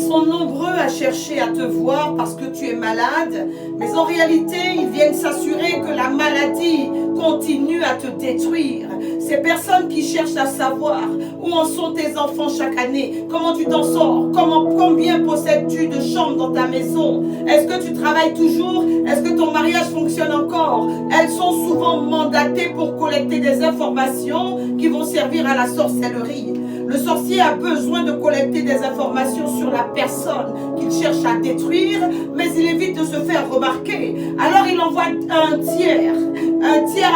sont nombreux à chercher à te voir parce que tu es malade, mais en réalité, ils viennent s'assurer que la maladie continue à te détruire. Ces personnes qui cherchent à savoir où en sont tes enfants chaque année, comment tu t'en sors, combien possèdes-tu de chambres dans ta maison, est-ce que tu travailles toujours, est-ce que ton mariage fonctionne encore. Elles sont souvent mandatées pour collecter des informations qui vont servir à la sorcellerie. Le sorcier a besoin de collecter des informations sur la personne qu'il cherche à détruire, mais il évite de se faire remarquer. Alors il envoie un tiers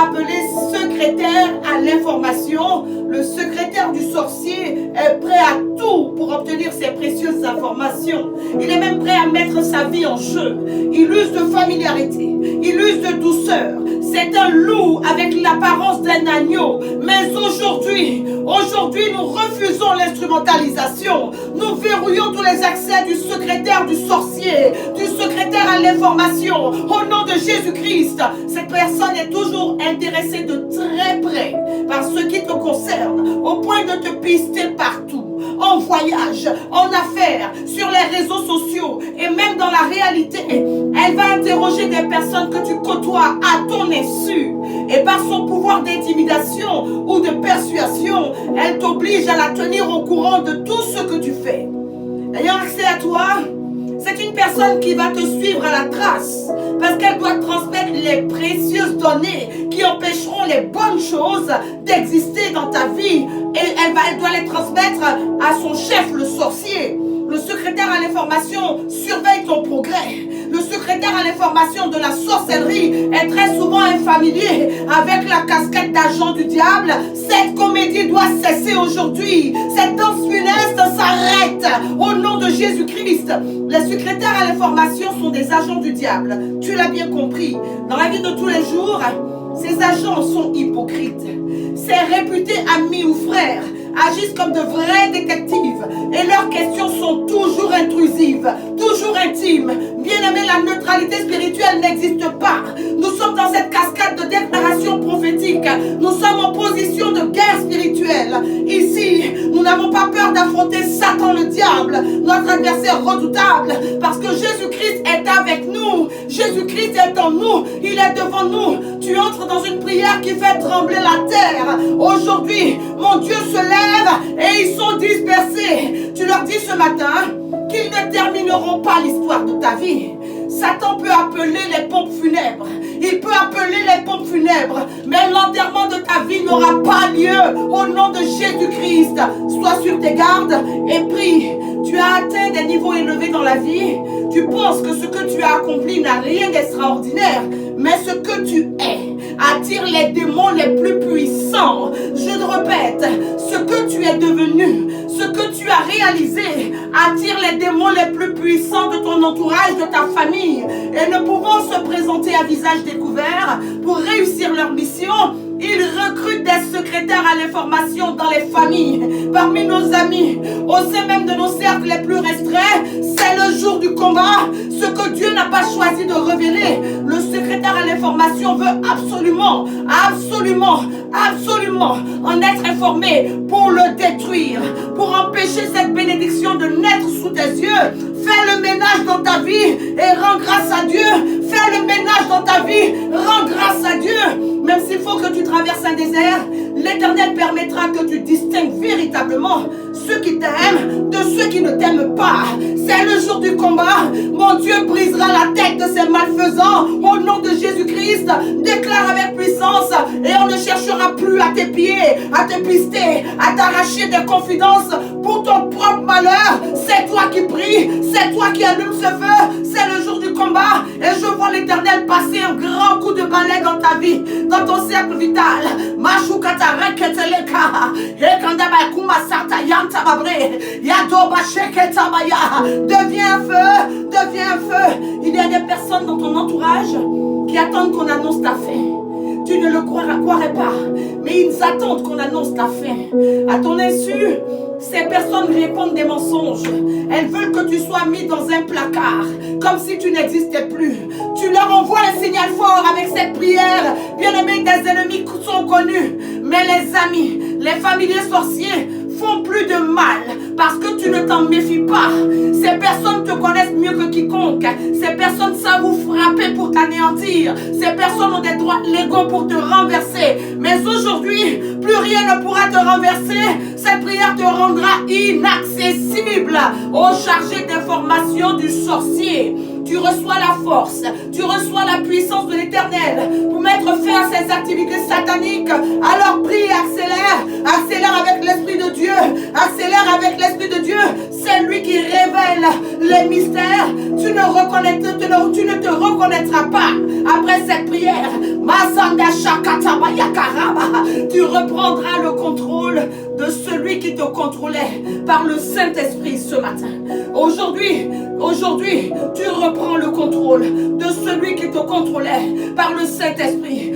appelé secrétaire à l'information. Le secrétaire du sorcier est prêt à tout pour obtenir ces précieuses informations. Il est même prêt à mettre sa vie en jeu. Il use de familiarité, il use de douceur. C'est un loup avec l'apparence d'un agneau. Mais aujourd'hui, nous refusons l'instrumentalisation. Nous verrouillons tous les accès du secrétaire du sorcier, du secrétaire à l'information. Au nom de Jésus-Christ, cette personne est toujours intéressée de très près par ce qui te concerne, au point de te pister partout. En voyage, en affaires, sur les réseaux sociaux et même dans la réalité. Elle va interroger des personnes que tu côtoies à ton insu. Et par son pouvoir d'intimidation ou de persuasion, elle t'oblige à la tenir au courant de tout ce que tu fais. Ayant accès à toi, c'est une personne qui va te suivre à la trace parce qu'elle doit transmettre les précieuses données qui empêcheront les bonnes choses d'exister dans ta vie. Et elle doit les transmettre à son chef, le sorcier. Le secrétaire à l'information surveille ton progrès. Le secrétaire à l'information de la sorcellerie est très souvent infamilié avec la casquette d'agent du diable. Cette comédie doit cesser aujourd'hui. Cette danse funeste s'arrête au nom de Jésus-Christ. Les secrétaires à l'information sont des agents du diable. Tu l'as bien compris. Dans la vie de tous les jours, ces agents sont hypocrites. Ces réputés amis ou frères agissent comme de vrais détectives et leurs questions sont toujours intrusives, toujours intimes. Bien-aimé, la neutralité spirituelle n'existe pas. Nous sommes dans cette cascade de déclarations prophétiques. Nous sommes en position de guerre spirituelle. Ici, nous n'avons pas peur d'affronter Satan le diable, notre adversaire redoutable, parce que Jésus-Christ est avec nous. Jésus-Christ est en nous. Il est devant nous. Tu entres dans une prière qui fait trembler la terre. Aujourd'hui, mon Dieu se lève et ils sont dispersés. Tu leur dis ce matin qu'ils ne termineront pas l'histoire de ta vie. Satan peut appeler les pompes funèbres. Il peut appeler les pompes funèbres. Mais l'enterrement de ta vie n'aura pas lieu au nom de Jésus-Christ. Sois sur tes gardes et prie. Tu as atteint des niveaux élevés dans la vie. Tu penses que ce que tu as accompli n'a rien d'extraordinaire. Mais ce que tu es attire les démons les plus puissants. Je le répète, ce que tu es devenu, ce que tu as réalisé attire les démons les plus puissants de ton entourage, de ta famille. Et ne pouvant se présenter à visage découvert pour réussir leur mission, ils recrutent des secrétaires à l'information dans les familles, parmi nos amis, au sein même de nos cercles les plus restreints. C'est le jour du combat. Ce que Dieu n'a pas choisi de révéler, le secrétaire à l'information veut absolument en être informé pour le détruire, pour empêcher cette bénédiction de naître sous tes yeux. Fais le ménage dans ta vie et rends grâce à Dieu. Fais le ménage dans ta vie, rends grâce à Dieu. Même s'il faut que tu traverses un désert, l'Éternel permettra que tu distingues véritablement ceux qui t'aiment de ceux qui ne t'aiment pas. C'est le jour du combat. Mon Dieu brisera la tête de ces malfaisants au nom de Jésus-Christ. Déclare avec puissance et on ne cherchera plus à t'épier, à te pister, à t'arracher des confidences pour ton propre malheur. C'est toi qui pries, c'est toi qui allumes ce feu. C'est le jour du combat et je vois l'Éternel passer un grand coup de balai dans ta vie, dans ton cercle vital. Deviens un feu. Il y a des personnes dans ton entourage qui attendent qu'on annonce ta fin. Tu ne le croirais pas, mais ils attendent qu'on annonce ta fin. À ton insu, ces personnes répondent des mensonges. Elles veulent que tu sois mis dans un placard, comme si tu n'existais plus. Tu leur envoies un signal fort avec cette prière. Bien-aimés, des ennemis sont connus, mais les amis, les familiers sorciers font plus de mal parce que tu ne t'en méfies pas. Ces personnes te connaissent mieux que quiconque. Ces personnes savent vous frapper pour t'anéantir. Ces personnes ont des droits légaux pour te renverser. Mais aujourd'hui, plus rien ne pourra te renverser. Cette prière te rendra inaccessible au chargé d'information du sorcier. Tu reçois la force, tu reçois la puissance de l'Éternel pour mettre fin à ces activités sataniques. Alors prie, accélère, accélère avec l'Esprit de Dieu, accélère avec l'Esprit de Dieu. C'est lui qui révèle les mystères. Tu ne te reconnaîtras pas après cette prière. Tu reprendras le contrôle de celui qui te contrôlait par le Saint-Esprit ce matin. Aujourd'hui, tu reprends le contrôle de celui qui te contrôlait par le Saint-Esprit.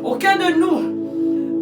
Aucun de nous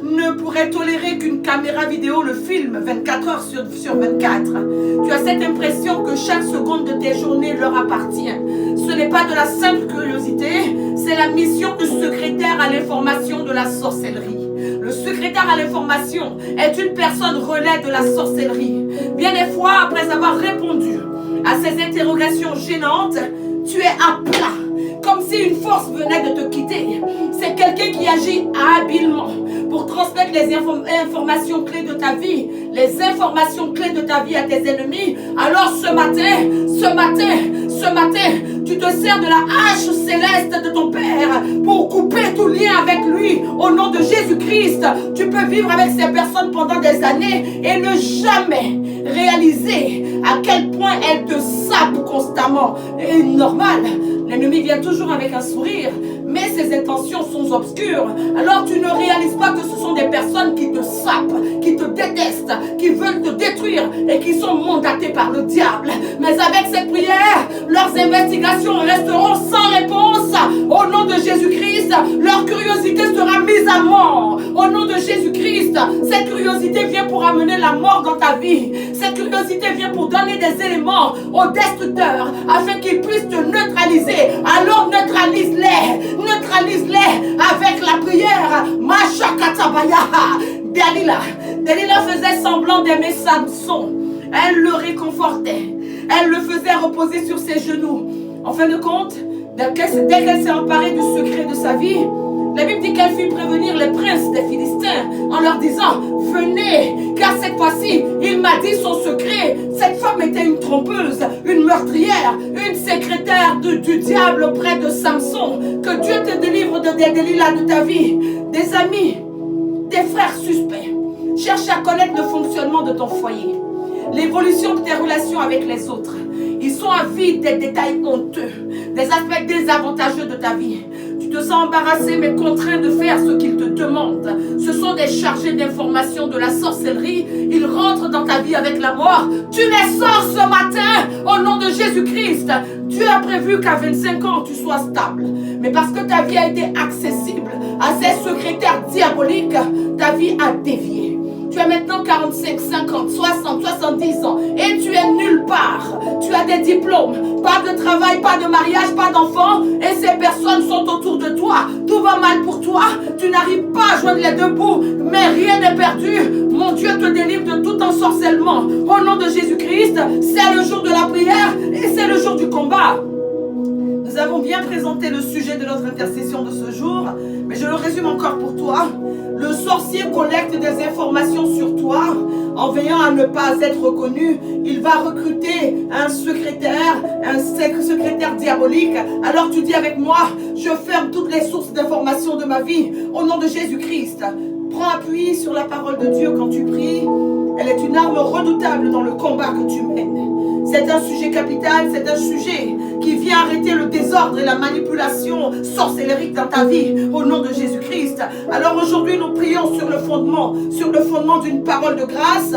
ne pourrait tolérer qu'une caméra vidéo le filme 24 heures sur 24. Tu as cette impression que chaque seconde de tes journées leur appartient. Ce n'est pas de la simple curiosité, c'est la mission du secrétaire à l'information de la sorcellerie. Le secrétaire à l'information est une personne relais de la sorcellerie. Bien des fois, après avoir répondu à ces interrogations gênantes, tu es à plat, comme si une force venait de te quitter. C'est quelqu'un qui agit habilement pour transmettre les informations clés de ta vie, les informations clés de ta vie à tes ennemis. Alors ce matin, tu te sers de la hache céleste de ton Père pour couper tout lien avec lui. Au nom de Jésus-Christ, tu peux vivre avec ces personnes pendant des années et ne jamais réaliser à quel point elles te sapent constamment. Et normal, l'ennemi vient toujours avec un sourire, mais ses intentions sont obscures. Alors tu ne réalises pas que ce sont des personnes qui te sapent, qui te détestent, qui veulent te détruire et qui sont mandatées par le diable. Mais avec cette prière, leurs investigations resteront sans réponse. Au nom de Jésus-Christ, leur curiosité sera mise à mort. Au nom de Jésus-Christ, cette curiosité vient pour amener la mort dans ta vie. Cette curiosité vient pour donner des éléments aux destructeurs afin qu'ils puissent te neutraliser. Alors neutralise-les avec la prière. Dalila faisait semblant d'aimer Samson. Elle le réconfortait. Elle le faisait reposer sur ses genoux. En fin de compte, dès qu'elle s'est emparée du secret de sa vie, la Bible dit qu'elle fit prévenir les princes des Philistins en leur disant: venez, car cette fois-ci, il m'a dit son secret. Cette femme était une trompeuse, une meurtrière, une secrétaire du diable auprès de Samson. Que Dieu te délivre des Delilah de ta vie. Des amis, des frères suspects. Cherche à connaître le fonctionnement de ton foyer, l'évolution de tes relations avec les autres. Ils sont avides des détails honteux, des aspects désavantageux de ta vie. Tu te sens embarrassé mais contraint de faire ce qu'ils te demandent. Ce sont des chargés d'information de la sorcellerie. Ils rentrent dans ta vie avec la mort. Tu les sors ce matin au nom de Jésus-Christ. Dieu a prévu qu'à 25 ans tu sois stable. Mais parce que ta vie a été accessible à ces secrétaires diaboliques, ta vie a dévié. Tu as maintenant 45, 50, 60, 70 ans et tu es nulle part. Tu as des diplômes, pas de travail, pas de mariage, pas d'enfants et ces personnes sont autour de toi. Tout va mal pour toi, tu n'arrives pas à joindre les deux bouts, mais rien n'est perdu. Mon Dieu te délivre de tout ensorcellement. Au nom de Jésus-Christ, c'est le jour de la prière et c'est le jour du combat. Nous avons bien présenté le sujet de notre intercession de ce jour, mais je le résume encore pour toi. Le sorcier collecte des informations sur toi. En veillant à ne pas être reconnu, il va recruter un secrétaire diabolique. Alors tu dis avec moi: je ferme toutes les sources d'informations de ma vie au nom de Jésus-Christ. Prends appui sur la parole de Dieu quand tu pries. Elle est une arme redoutable dans le combat que tu mènes. C'est un sujet capital, c'est un sujet qui vient arrêter le désordre et la manipulation sorcellérique dans ta vie au nom de Jésus-Christ. Alors aujourd'hui, nous prions sur le fondement d'une parole de grâce.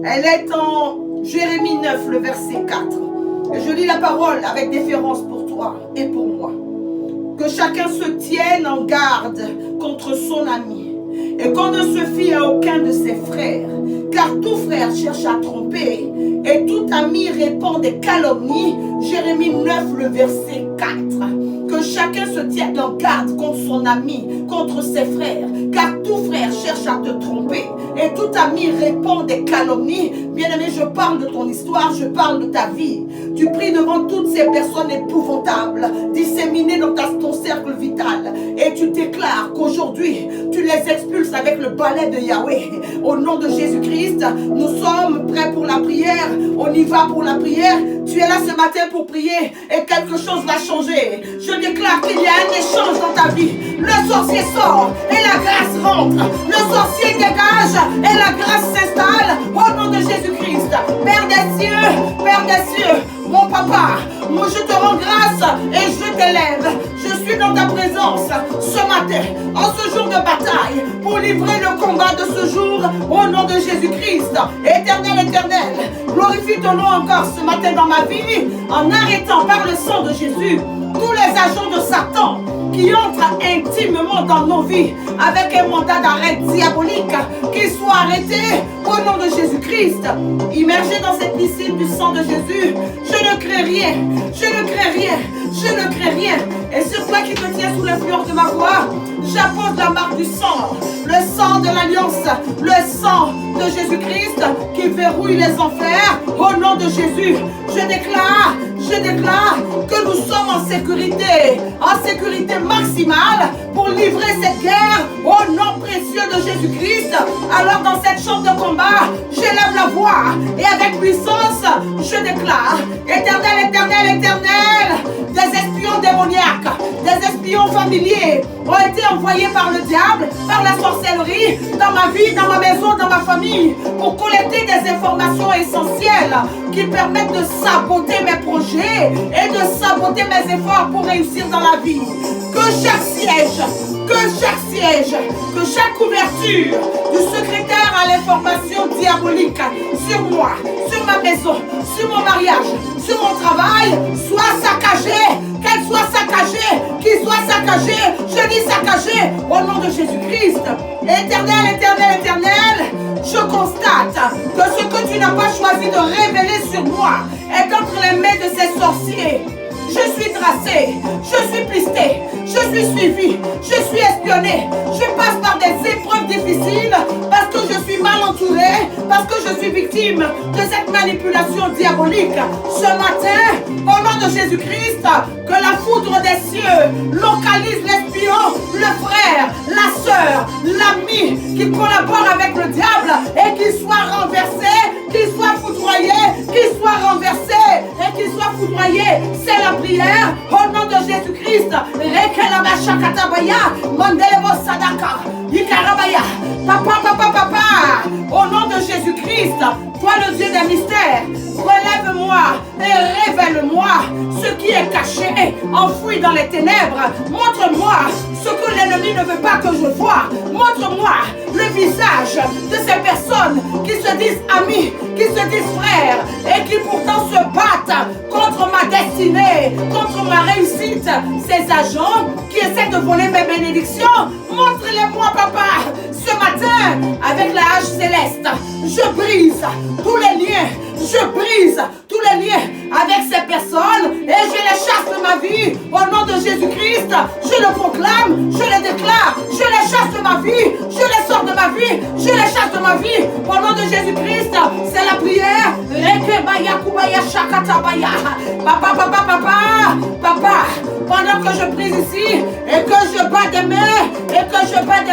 Elle est en Jérémie 9, le verset 4. Et je lis la parole avec déférence pour toi et pour moi. Que chacun se tienne en garde contre son ami et qu'on ne se fie à aucun de ses frères, car tout frère cherche à tromper et tout ami répand des calomnies. Jérémie 9, le verset 4. Que chacun se tienne en garde contre son ami, contre ses frères, car tout frère cherche à te tromper et tout ami répand des calomnies, bien-aimé, je parle de ton histoire, je parle de ta vie. Tu pries devant toutes ces personnes épouvantables, disséminées dans ton cercle vital, et tu déclares qu'aujourd'hui, tu les expulses avec le balai de Yahweh. Au nom de Jésus-Christ, nous sommes prêts pour la prière. On y va pour la prière. Tu es là ce matin pour prier et quelque chose va changer. Je déclare qu'il y a un échange dans ta vie. Le sorcier sort et la grâce rentre. Le sorcier dégage et la grâce s'installe. Au nom de Jésus-Christ, Père des cieux, mon papa, moi je te rends grâce et je t'élève. Je suis dans ta présence ce matin, en ce jour de bataille, pour livrer le combat de ce jour au nom de Jésus-Christ. Éternel, glorifie ton nom encore ce matin dans ma vie, en arrêtant par le sang de Jésus tous les agents de Satan qui entrent intimement dans nos vies avec un mandat d'arrêt diabolique, qu'ils soient arrêtés au nom de Jésus-Christ. Immergé dans cette piscine du sang de Jésus, je ne crains rien, je ne crains rien, je ne crains rien. Et sur toi qui te tiens sous l'influence de ma voix, j'appose la marque du sang, le sang de l'alliance, le sang de Jésus-Christ qui verrouille les enfers. Au nom de Jésus, je déclare que nous sommes en sécurité maximale pour livrer cette guerre au nom précieux de Jésus-Christ. Alors dans cette chambre de combat, j'élève la voix et avec puissance, je déclare, éternel, des espions démoniaques, des espions familiers ont été envoyés par le diable, par la sorcellerie, dans ma vie, dans ma maison, dans ma famille, pour collecter des informations essentielles qui permettent de saboter mes projets et de saboter mes efforts pour réussir dans la vie. Que chaque siège, que chaque couverture du secrétaire à l'information diabolique sur moi, sur ma maison, sur mon mariage, sur mon travail, soit saccagée, qu'elle soit saccagée, qu'il soit saccagé, je dis saccagé au nom de Jésus-Christ. Éternel, je constate que ce que tu n'as pas choisi de révéler sur moi est entre les mains de ces sorciers. Je suis tracé, je suis pisté, je suis suivi, je suis espionné, je passe par des épreuves difficiles parce que je suis mal entouré, parce que je suis victime de cette manipulation diabolique. Ce matin, au nom de Jésus-Christ, que la foudre des cieux localise l'espion, le frère, la sœur, l'ami qui collabore avec le diable et qu'il soit renversé, qu'il soit foudroyé, qu'il soit renversé et qu'il soit foudroyé. C'est la prière au nom de Jésus-Christ. Papa, au nom de Jésus-Christ, toi le Dieu des mystères, relève-moi et révèle-moi ce qui est caché, enfoui dans les ténèbres. Montre-moi ce que l'ennemi ne veut pas que je voie. Montre-moi le visage de ces personnes qui se disent amis, qui se disent frères et qui pourtant se battent contre ma destinée, contre ma réussite. Ces agents qui essaient de voler mes bénédictions, montre-les-moi, papa. Ce matin, avec la hache céleste, je brise tous les liens, avec ces personnes et je les chasse de ma vie. Au nom de Jésus-Christ, je le proclame, je le déclare, je les chasse de ma vie, je les sors de ma vie, je les chasse de ma vie. Au nom de Jésus-Christ, c'est la prière. Papa, pendant que je prie ici et que je bats des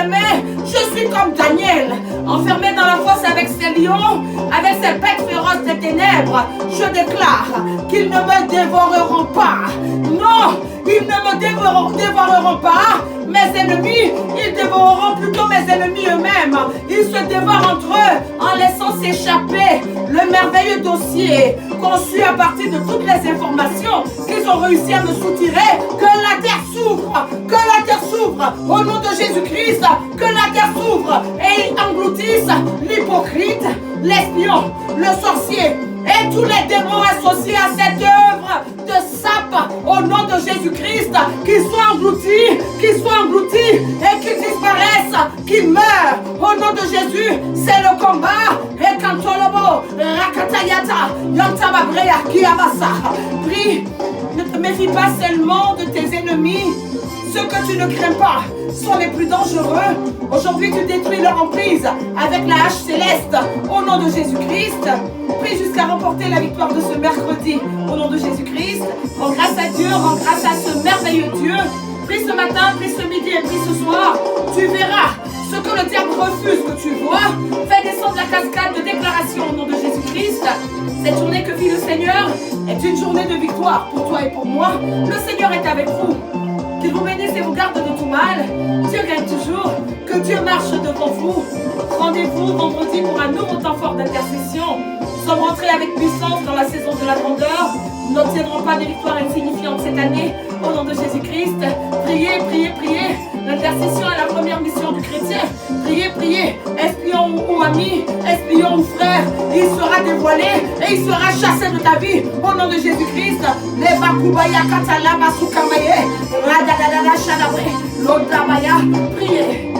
mains, je suis comme Daniel, enfermé dans la fosse avec ses lions, avec ses bêtes féroces des ténèbres. Je déclare qu'ils ne me dévoreront pas. Non, ils ne me dévoreront pas. Mes ennemis, ils dévoreront plutôt mes ennemis eux-mêmes. Ils se dévorent entre eux en laissant s'échapper le merveilleux dossier conçu à partir de toutes les informations qu'ils ont réussi à me soutirer. Que la terre s'ouvre au nom de Jésus-Christ. Que la terre s'ouvre et engloutisse l'hypocrite, l'espion, le sorcier et tous les démons associés à cette œuvre de sape au nom de Jésus-Christ, qu'ils soient engloutis et qu'ils disparaissent, qu'ils meurent au nom de Jésus. C'est le combat. Et Kantolobo, Rakatayata, Yantababrea, Kiamasa. Prie, ne te méfie pas seulement de tes ennemis, Ceux que tu ne crains pas sont les plus dangereux. Aujourd'hui, tu détruis leur emprise avec la hache céleste. Au nom de Jésus-Christ, prie jusqu'à remporter la victoire de ce mercredi. Au nom de Jésus-Christ, rends grâce à Dieu, rends grâce à ce merveilleux Dieu. Prie ce matin, prie ce midi et prie ce soir. Tu verras ce que le diable refuse que tu vois. Fais descendre la cascade de déclaration au nom de Jésus-Christ. Cette journée que vit le Seigneur est une journée de victoire pour toi et pour moi. Le Seigneur est avec vous. Qu'il vous bénisse et vous garde de tout mal. Dieu gagne toujours. Que Dieu marche devant vous. Rendez-vous vendredi pour un nouveau temps fort d'intercession. Nous sommes rentrés avec puissance dans la saison de la grandeur. Nous n'obtiendrons pas de victoire insignifiante cette année. Au nom de Jésus-Christ, priez, priez, priez. L'intercession est la première mission du chrétien. Priez, priez. Espion ou ami, espion ou frère, il sera dévoilé et il sera chassé de ta vie. Au nom de Jésus-Christ, les Bakubaya Katalama Sukamaye, Radadadada Shadabre, Lodabaya, priez.